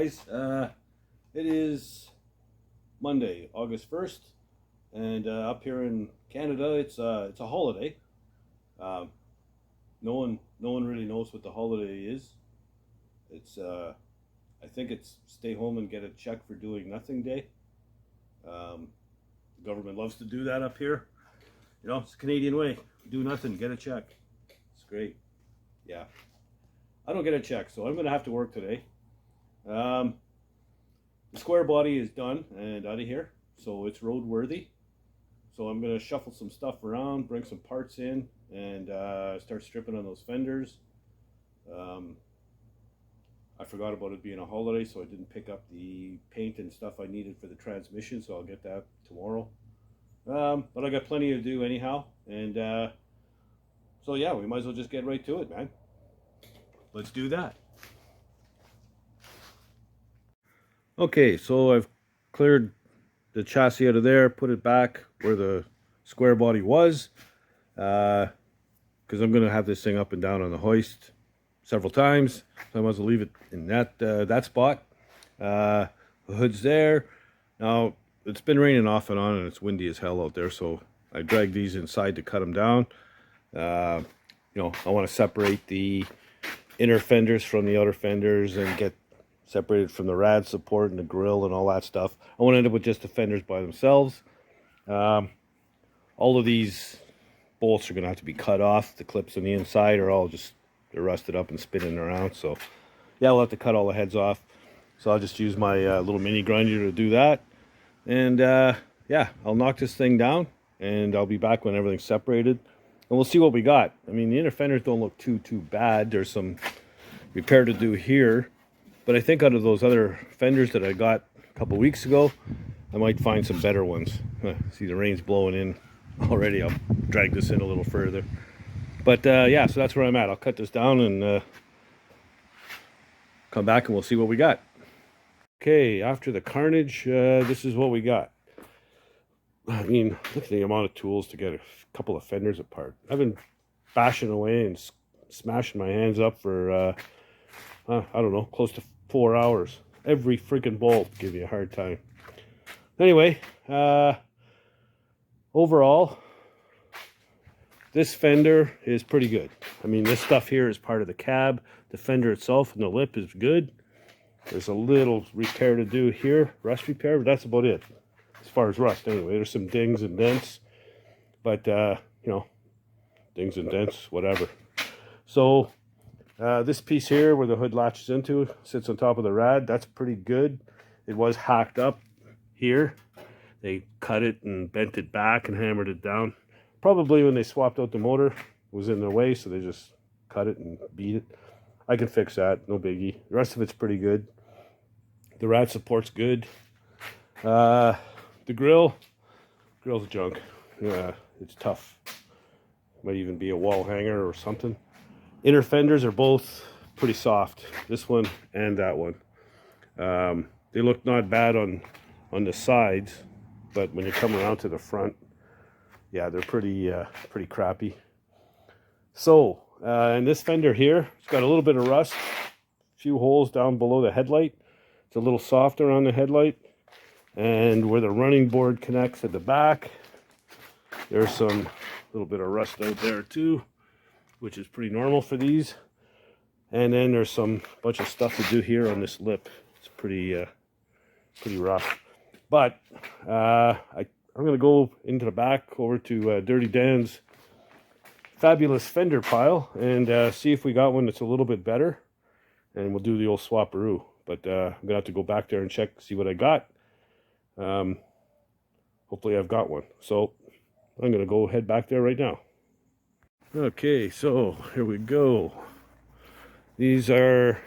guys. It is Monday, August 1st, and up here in Canada, it's a holiday. No one really knows what the holiday is. It's I think it's stay home and get a check for doing nothing day. The government loves to do that up here. You know, it's the Canadian way. Do nothing, get a check. It's great. Yeah. I don't get a check, so I'm going to have to work today. The square body is done and out of here, so it's roadworthy. So I'm going to shuffle some stuff around, bring some parts in, and start stripping on those fenders. I forgot about it being a holiday, so I didn't pick up the paint and stuff I needed for the transmission, so I'll get that tomorrow. But I got plenty to do anyhow, and so yeah, we might as well just get right to it, man. Let's do that. Okay, so I've cleared the chassis out of there, put it back where the square body was, because I'm going to have this thing up and down on the hoist several times, so I might as well leave it in that spot. The hood's there. Now, it's been raining off and on, and it's windy as hell out there, so I dragged these inside to cut them down. You know, I want to separate the inner fenders from the outer fenders and get separated from the rad support and the grill and all that stuff. I want to end up with just the fenders by themselves. All of these bolts are going to have to be cut off. The clips on the inside are all they're rusted up and spinning around. So yeah, I'll have to cut all the heads off. So I'll just use my little mini grinder to do that. And yeah, I'll knock this thing down and I'll be back when everything's separated. And we'll see what we got. I mean, the inner fenders don't look too bad. There's some repair to do here. But I think out of those other fenders that I got a couple weeks ago, I might find some better ones. See, the rain's blowing in already. I'll drag this in a little further. But yeah, so that's where I'm at. I'll cut this down and come back and we'll see what we got. Okay, after the carnage, this is what we got. I mean, look at the amount of tools to get a couple of fenders apart. I've been bashing away and smashing my hands up for, I don't know, close to 4 hours. Every freaking bolt give you a hard time. Anyway, overall, this fender is pretty good. I mean, this stuff here is part of the cab. The fender itself and the lip is good. There's a little repair to do here, rust repair, but that's about it. As far as rust, anyway. There's some dings and dents, but you know, dings and dents, whatever. So this piece here where the hood latches into sits on top of the rad. That's pretty good. It was hacked up here. They cut it and bent it back and hammered it down. Probably when they swapped out the motor, it was in their way, so they just cut it and beat it. I can fix that, no biggie. The rest of it's pretty good. The rad support's good. The grill's junk. It's tough. Might even be a wall hanger or something. Inner fenders are both pretty soft. This one and that one. They look not bad on the sides, but when you come around to the front, yeah, they're pretty crappy. So, and this fender here, it's got a little bit of rust. A few holes down below the headlight. It's a little softer on the headlight. And where the running board connects at the back, there's some little bit of rust out there too, which is pretty normal for these. And then there's some bunch of stuff to do here on this lip. It's pretty rough. But I'm going to go into the back over to Dirty Dan's fabulous fender pile and see if we got one that's a little bit better. And we'll do the old swapperoo. But I'm going to have to go back there and check, see what I got. Hopefully I've got one. So I'm going to go head back there right now. Okay, so here we go. These are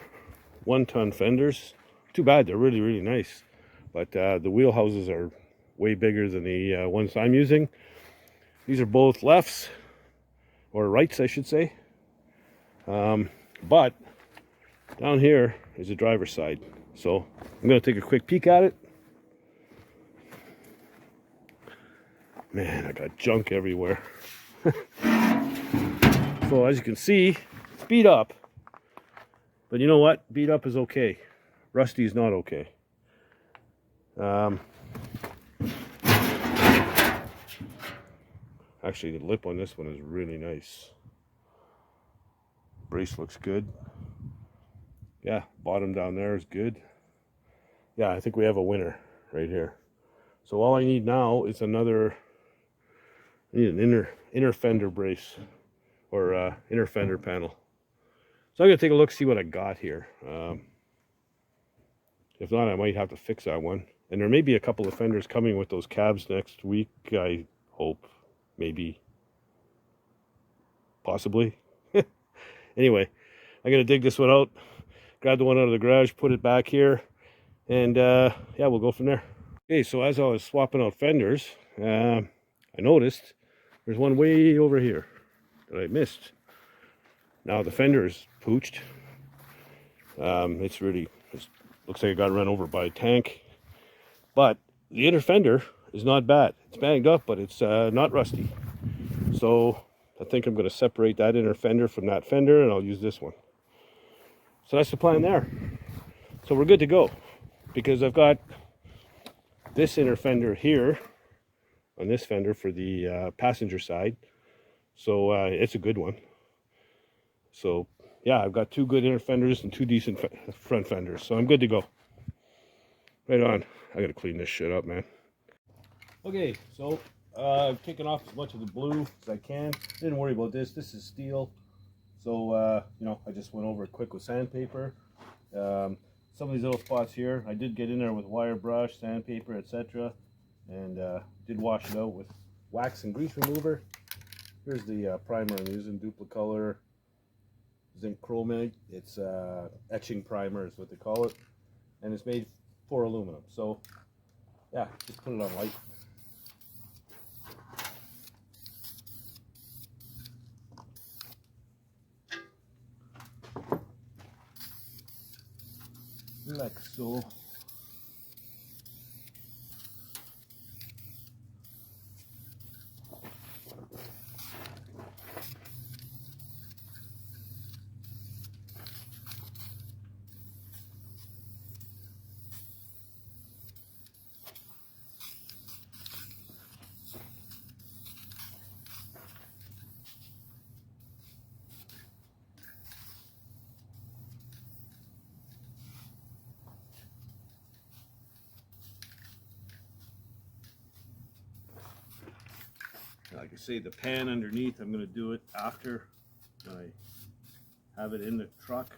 1-ton fenders. Too bad, they're really nice. But the wheelhouses are way bigger than the ones I'm using. These are both lefts, or rights I should say. But down here is the driver's side. So I'm going to take a quick peek at it. Man, I got junk everywhere. So as you can see, it's beat up. But you know what? Beat up is okay. Rusty is not okay. Actually, the lip on this one is really nice. Brace looks good. Yeah, bottom down there is good. Yeah, I think we have a winner right here. So all I need now is another, I need an inner fender brace, or inner fender panel. So I'm gonna take a look, see what I got here. If not, I might have to fix that one. And there may be a couple of fenders coming with those cabs next week, I hope. Maybe. Possibly. Anyway, I'm gonna dig this one out, grab the one out of the garage, put it back here, and yeah, we'll go from there. Okay, so as I was swapping out fenders, I noticed there's one way over here that I missed. Now the fender is pooched. It looks like it got run over by a tank. But the inner fender is not bad. It's banged up, but it's not rusty. So I think I'm going to separate that inner fender from that fender, and I'll use this one. So that's the plan there. So we're good to go, because I've got this inner fender here on this fender for the passenger side. So it's a good one. So yeah, I've got two good inner fenders and two decent front fenders. So I'm good to go. Right on. I gotta clean this shit up, man. Okay, so kicking off as much of the blue as I can. Didn't worry about this. This is steel. So, you know, I just went over it quick with sandpaper. Some of these little spots here, I did get in there with wire brush, sandpaper, etc. And did wash it out with wax and grease remover. Here's the primer I'm using, Duplicolor Zinc Chromate. It's etching primer is what they call it. And it's made for aluminum. So, yeah, just put it on light. Like so. Like I say, the pan underneath, I'm going to do it after I have it in the truck.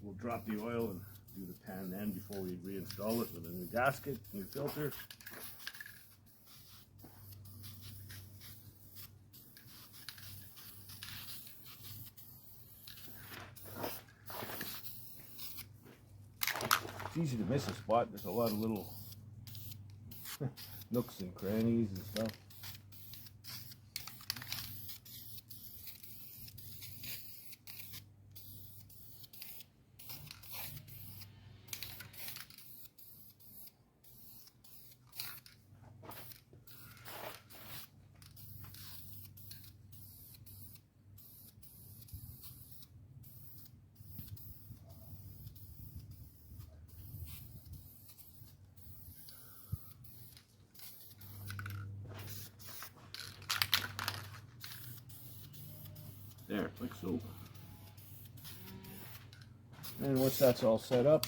We'll drop the oil and do the pan then before we reinstall it with a new gasket, new filter. It's easy to miss a spot. There's a lot of little nooks and crannies and stuff. There, like so. And once that's all set up,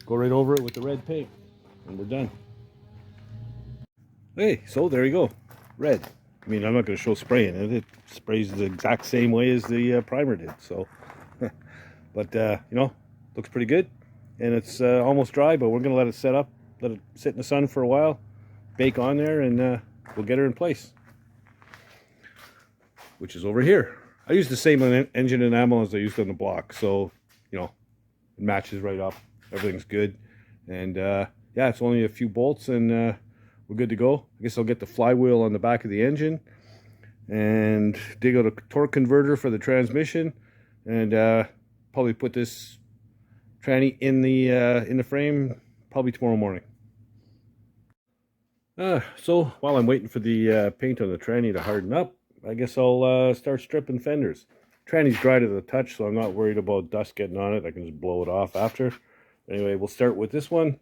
go right over it with the red paint, and we're done. Hey, so there you go, red. I mean, I'm not going to show spraying it. It sprays the exact same way as the primer did. So, but you know, looks pretty good, and it's almost dry. But we're going to let it set up, let it sit in the sun for a while, bake on there, and we'll get her in place, which is over here. I use the same engine enamel as I used on the block, so you know, it matches right up. Everything's good, and yeah, it's only a few bolts, and we're good to go. I guess I'll get the flywheel on the back of the engine, and dig out a torque converter for the transmission, and probably put this tranny in the frame probably tomorrow morning. So while I'm waiting for the paint on the tranny to harden up, I guess I'll start stripping fenders. Tranny's dry to the touch, so I'm not worried about dust getting on it. I can just blow it off after. Anyway, we'll start with this one.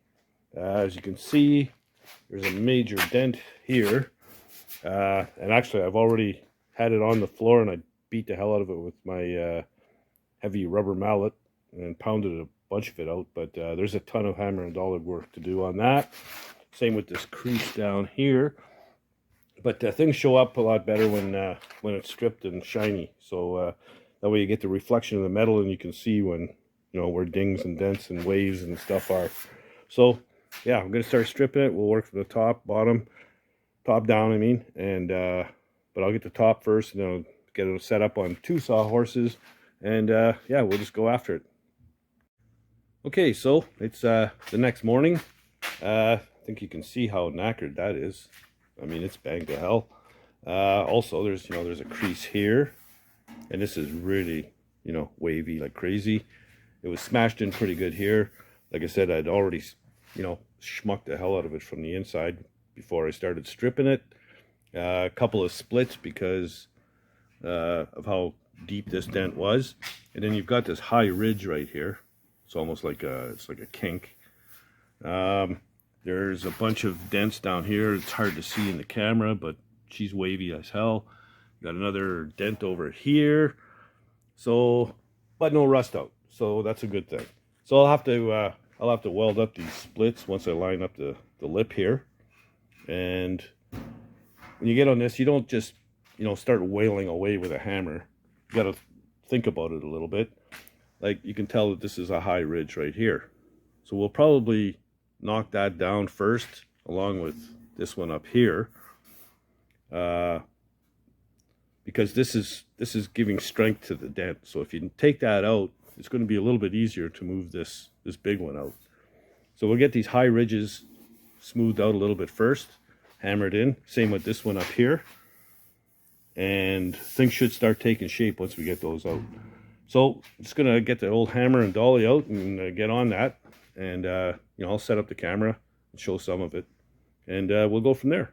As you can see, there's a major dent here. And actually, I've already had it on the floor, and I beat the hell out of it with my heavy rubber mallet and pounded a bunch of it out. But there's a ton of hammer and dolly work to do on that. Same with this crease down here. But things show up a lot better when it's stripped and shiny. So that way you get the reflection of the metal, and you can see when, you know, where dings and dents and waves and stuff are. So yeah, I'm gonna start stripping it. We'll work from the top, bottom, top down, I mean, and but I'll get the top first, and then I'll get it set up on 2 sawhorses, and yeah, we'll just go after it. Okay, so it's the next morning. I think you can see how knackered that is. I mean, it's banged to hell. Also, there's a crease here, and this is really, wavy like crazy. It was smashed in pretty good here. Like I said, I'd already, schmucked the hell out of it from the inside before I started stripping it. A couple of splits because of how deep this dent was, and then you've got this high ridge right here. It's almost like a kink. There's a bunch of dents down here. It's hard to see in the camera, but she's wavy as hell. Got another dent over here. So, but no rust out. So that's a good thing. So I'll have to weld up these splits once I line up the lip here. And when you get on this, you don't just, start wailing away with a hammer. You got to think about it a little bit. Like, you can tell that this is a high ridge right here. So we'll probably knock that down first, along with this one up here, because this is giving strength to the dent. So if you take that out, it's going to be a little bit easier to move this big one out. So we'll get these high ridges smoothed out a little bit first, hammered in. Same with this one up here, and things should start taking shape once we get those out. So I'm just gonna get the old hammer and dolly out and get on that, and I'll set up the camera and show some of it, and we'll go from there.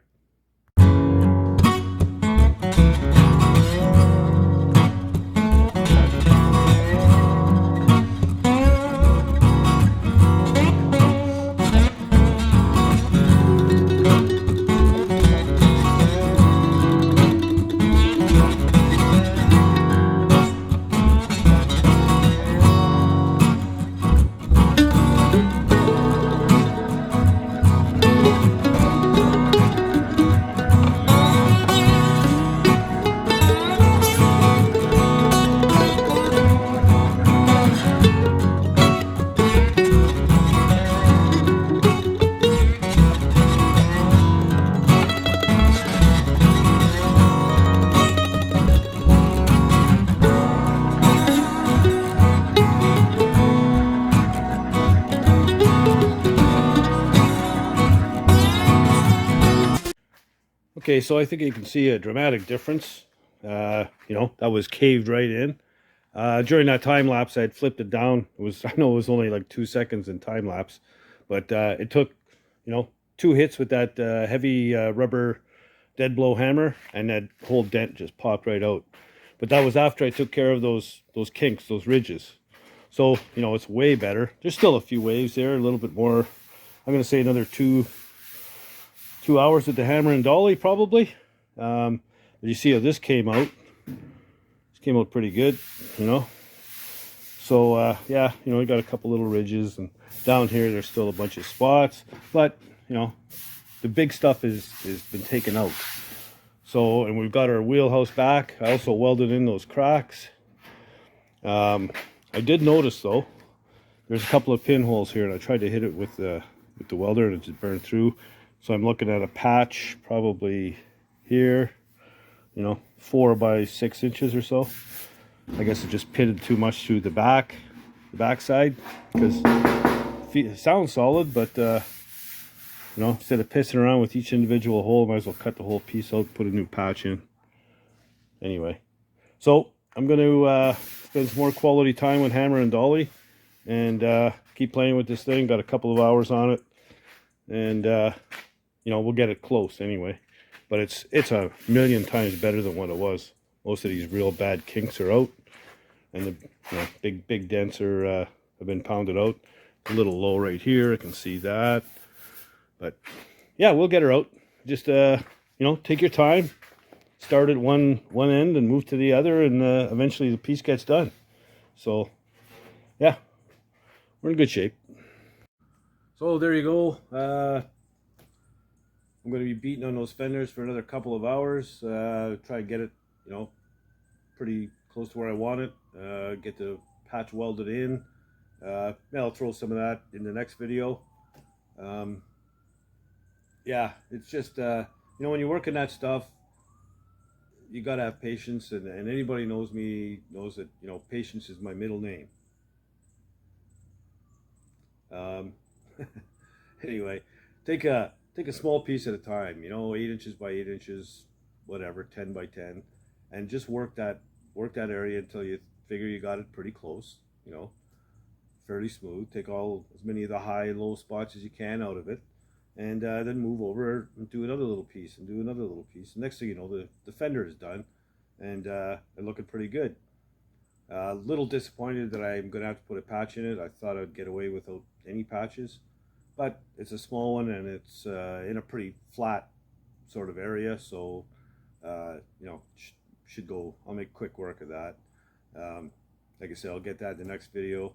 Okay, so I think you can see a dramatic difference. That was caved right in. During that time lapse, I had flipped it down. I know it was only like 2 seconds in time lapse, but it took, 2 hits with that heavy rubber dead blow hammer, and that whole dent just popped right out. But that was after I took care of those kinks, those ridges. So, it's way better. There's still a few waves there, a little bit more. I'm going to say another 2 hours with the hammer and dolly probably. You see how this came out. This came out pretty good, So yeah, we got a couple little ridges, and down here there's still a bunch of spots, but the big stuff has been taken out. So, and we've got our wheelhouse back. I also welded in those cracks. I did notice though, there's a couple of pinholes here, and I tried to hit it with the welder, and it just burned through. So I'm looking at a patch probably here, 4 by 6 inches or so. I guess it just pitted too much through the backside, because it sounds solid, but instead of pissing around with each individual hole, I might as well cut the whole piece out, put a new patch in. Anyway, so I'm going to spend some more quality time with hammer and dolly, and keep playing with this thing. Got a couple of hours on it, and we'll get it close anyway. But it's a million times better than what it was. Most of these real bad kinks are out. and the big dents are have been pounded out. A little low right here, I can see that. But yeah, we'll get her out. Just take your time. Start at one end and move to the other, and eventually the piece gets done. So yeah, we're in good shape. So there you go. I'm going to be beating on those fenders for another couple of hours. Try to get it, pretty close to where I want it. Get the patch welded in. I'll throw some of that in the next video. Yeah, it's just when you're working that stuff, you gotta have patience, and anybody knows me knows that patience is my middle name. Um, anyway, take a small piece at a time. 8 inches by 8 inches, whatever, 10 by 10, and just work that area until you figure you got it pretty close. Fairly smooth. Take as many of the high and low spots as you can out of it, and then move over and do another little piece and do another little piece. And next thing you know, the fender is done, and looking pretty good. A little disappointed that I'm going to have to put a patch in it. I thought I'd get away without any patches, but it's a small one, and it's in a pretty flat sort of area, so should go. I'll make quick work of that. Like I said, I'll get that in the next video.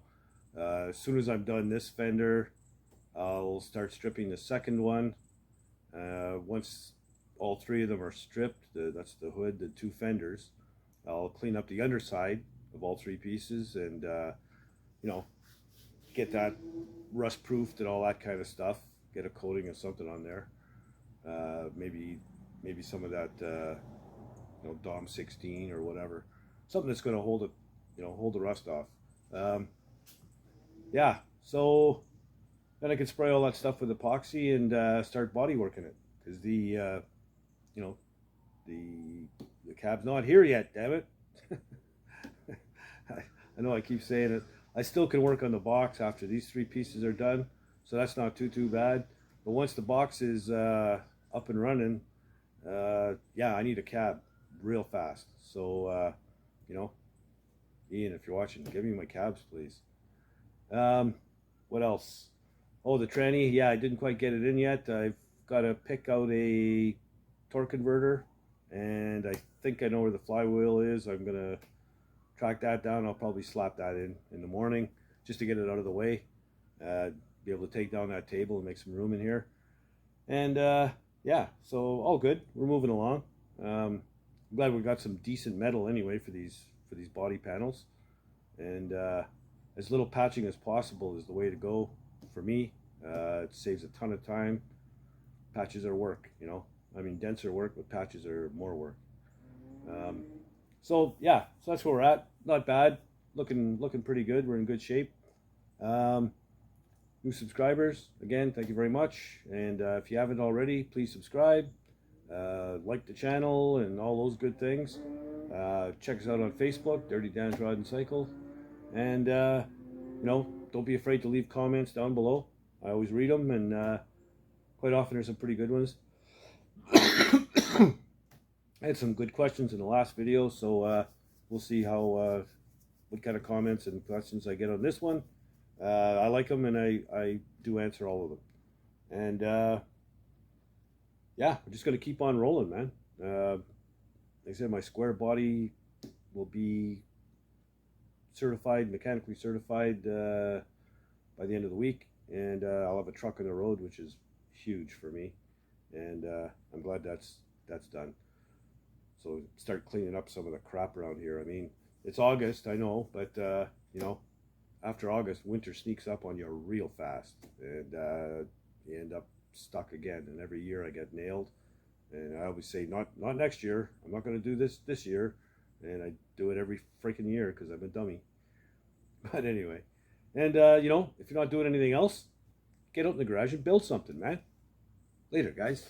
As soon as I'm done this fender, I'll start stripping the second one. Once all three of them are stripped, that's the hood, the two fenders, I'll clean up the underside of all three pieces, and get that rust proofed and all that kind of stuff. Get a coating of something on there. Maybe some of that Dom 16 or whatever, something that's going to hold it, hold the rust off. Yeah, so then I can spray all that stuff with epoxy and start body working it, because the cab's not here yet, damn it. I know I keep saying it. I still can work on the box after these three pieces are done, so that's not too bad. But once the box is up and running, yeah, I need a cab real fast. So Ian, if you're watching, give me my cabs, please. What else? Oh, the tranny. Yeah, I didn't quite get it in yet. I've got to pick out a torque converter, and I think I know where the flywheel is. I'm gonna track that down. I'll probably slap that in the morning just to get it out of the way. Be able to take down that table and make some room in here. And yeah, so all good. We're moving along. I'm glad we got some decent metal anyway for these body panels, and as little patching as possible is the way to go for me. It saves a ton of time. Patches are work, I mean, dents are work, but patches are more work. So yeah, so that's where we're at. Not bad. Looking pretty good. We're in good shape. New subscribers, again, thank you very much. And if you haven't already, please subscribe, like the channel, and all those good things. Check us out on Facebook, Dirty Dan's Rod and Cycle. And don't be afraid to leave comments down below. I always read them, and quite often there's some pretty good ones. I had some good questions in the last video, so we'll see how what kind of comments and questions I get on this one. I like them, and I do answer all of them. And yeah, we're just gonna keep on rolling, man. Like I said, my square body will be certified, mechanically certified, by the end of the week, and I'll have a truck on the road, which is huge for me, and I'm glad that's done. So start cleaning up some of the crap around here. I mean, it's August, I know, but after August, winter sneaks up on you real fast, and you end up stuck again. And every year I get nailed, and I always say, not next year. I'm not going to do this year, and I do it every freaking year because I'm a dummy. But anyway, and if you're not doing anything else, get out in the garage and build something, man. Later, guys.